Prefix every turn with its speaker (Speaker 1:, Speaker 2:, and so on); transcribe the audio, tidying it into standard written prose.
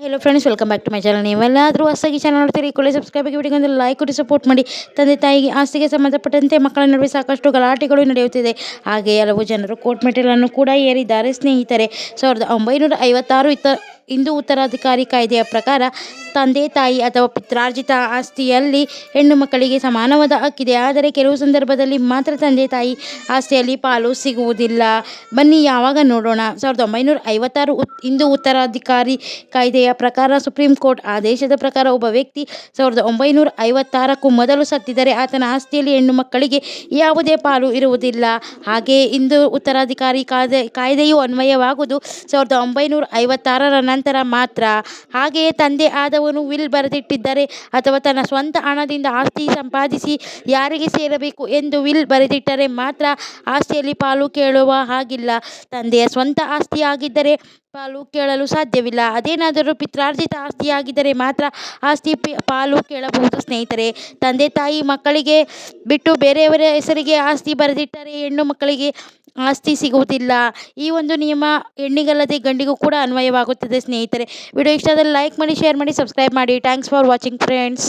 Speaker 1: Hello friends, welcome back to my channel. ನೀವೆಲ್ಲಾದರೂ ಹೊಸದಾಗಿ channel ನೋಡ್ತೀರಿ, ಈ ಕೂಡಲೇ ಸಬ್ಸ್ಕ್ರೈಬ್ ಆಗಿ ವಿಡಿಯೋಗೆ ಒಂದು ಲೈಕ್ ಕೊಟ್ಟು ಸಪೋರ್ಟ್ ಮಾಡಿ. ತಂದೆ ತಾಯಿಗೆ ಆಸ್ತಿಗೆ ಸಂಬಂಧಪಟ್ಟಂತೆ ಮಕ್ಕಳ ನಡುವೆ ಸಾಕಷ್ಟು ಗಲಾಟೆಗಳು ನಡೆಯುತ್ತಿದೆ. ಹಾಗೆ ಹಲವು ಜನರು ಕೋರ್ಟ್ ಮೆಟ್ಟಿಲನ್ನು ಕೂಡ ಏರಿದ್ದಾರೆ. ಸ್ನೇಹಿತರೆ, 1956 ಹಿಂದೂ ಉತ್ತರಾಧಿಕಾರಿ ಕಾಯ್ದೆಯ ಪ್ರಕಾರ ತಂದೆ ತಾಯಿ ಅಥವಾ ಪಿತ್ರಾರ್ಜಿತ ಆಸ್ತಿಯಲ್ಲಿ ಹೆಣ್ಣು ಮಕ್ಕಳಿಗೆ ಸಮಾನವಾದ ಹಕ್ಕಿದೆ. ಆದರೆ ಕೆಲವು ಸಂದರ್ಭದಲ್ಲಿ ಮಾತ್ರ ತಂದೆ ತಾಯಿ ಆಸ್ತಿಯಲ್ಲಿ ಪಾಲು ಸಿಗುವುದಿಲ್ಲ. ಬನ್ನಿ ಯಾವಾಗ ನೋಡೋಣ. 1956 ಹಿಂದೂ ಉತ್ತರಾಧಿಕಾರಿ ಕಾಯ್ದೆಯ ಪ್ರಕಾರ ಸುಪ್ರೀಂ ಕೋರ್ಟ್ ಆದೇಶದ ಪ್ರಕಾರ ಒಬ್ಬ ವ್ಯಕ್ತಿ 1956ಕ್ಕೂ ಮೊದಲು ಸತ್ತಿದ್ದರೆ ಆತನ ಆಸ್ತಿಯಲ್ಲಿ ಹೆಣ್ಣು ಮಕ್ಕಳಿಗೆ ಯಾವುದೇ ಪಾಲು ಇರುವುದಿಲ್ಲ. ಹಾಗೆ ಹಿಂದೂ ಉತ್ತರಾಧಿಕಾರಿ ಕಾಯ್ದೆಯು ಅನ್ವಯವಾಗುವುದು 1956ರ ನಂತರ ಮಾತ್ರ. ಹಾಗೆಯೇ ತಂದೆ ಆದವನು ವಿಲ್ ಬರೆದಿಟ್ಟಿದ್ದರೆ ಅಥವಾ ತನ್ನ ಸ್ವಂತ ಹಣದಿಂದ ಆಸ್ತಿ ಸಂಪಾದಿಸಿ ಯಾರಿಗೆ ಸೇರಬೇಕು ಎಂದು ವಿಲ್ ಬರೆದಿಟ್ಟರೆ ಮಾತ್ರ ಆಸ್ತಿಯಲ್ಲಿ ಪಾಲು ಕೇಳುವ ಹಾಗಿಲ್ಲ. ತಂದೆಯ ಸ್ವಂತ ಆಸ್ತಿಯಾಗಿದ್ದರೆ ಪಾಲು ಕೇಳಲು ಸಾಧ್ಯವಿಲ್ಲ. ಅದೇನಾದರೂ ಪಿತ್ರಾರ್ಜಿತ ಆಸ್ತಿಯಾಗಿದ್ದರೆ ಮಾತ್ರ ಆಸ್ತಿ ಪಾಲು ಕೇಳಬಹುದು. ಸ್ನೇಹಿತರೆ, ತಂದೆ ತಾಯಿ ಮಕ್ಕಳಿಗೆ ಬಿಟ್ಟು ಬೇರೆಯವರ ಹೆಸರಿಗೆ ಆಸ್ತಿ ಬರೆದಿಟ್ಟರೆ ಹೆಣ್ಣು ಮಕ್ಕಳಿಗೆ ಆಸ್ತಿ ಸಿಗುವುದಿಲ್ಲ. ಈ ಒಂದು ನಿಯಮ ಹೆಣ್ಣಿಗಲ್ಲದೆ ಗಂಡಿಗೂ ಕೂಡ ಅನ್ವಯವಾಗುತ್ತದೆ. ಸ್ನೇಹಿತರೆ, ವಿಡಿಯೋ ಇಷ್ಟ ಆದರೆ ಲೈಕ್ ಮಾಡಿ, ಶೇರ್ ಮಾಡಿ, ಸಬ್ಸ್ಕ್ರೈಬ್ ಮಾಡಿ. Thanks for watching friends.